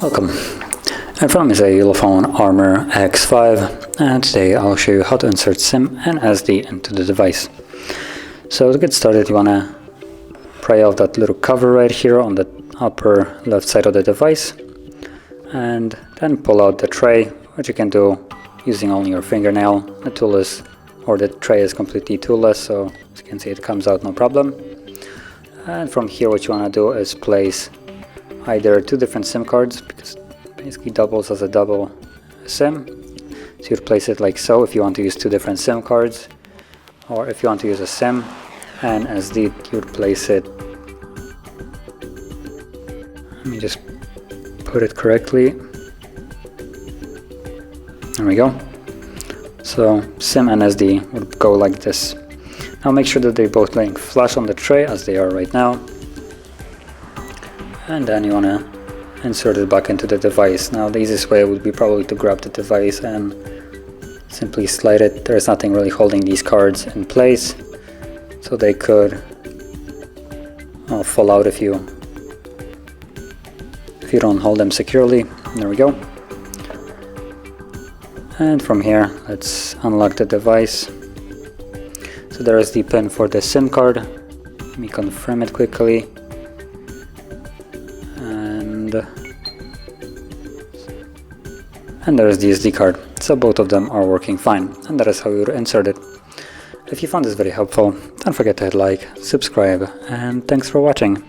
Welcome. In front of me is a ULEFONE Armor X5, and today I'll show you how to insert SIM and SD into the device. So to get started, you want to pry off that little cover right here on the upper left side of the device, and then pull out the tray, which you can do using only your fingernail. The tray is completely toolless, so as you can see it comes out no problem. And from here what you want to do is place either two different SIM cards, because it basically doubles as a double SIM. So you'd place it like so if you want to use two different SIM cards, or if you want to use a SIM and SD, you'd place it. Let me just put it correctly. There we go. So SIM and SD would go like this. Now make sure that they're both laying flush on the tray as they are right now. And then you want to insert it back into the device. Now the easiest way would be probably to grab the device and simply slide it. There's nothing really holding these cards in place, so they could fall out if you don't hold them securely. There we go. And from here, let's unlock the device. So there is the pin for the SIM card. Let me confirm it quickly. And there is the SD card, so both of them are working fine, and that is how you would insert it. If you found this very helpful, don't forget to hit like, subscribe, and thanks for watching.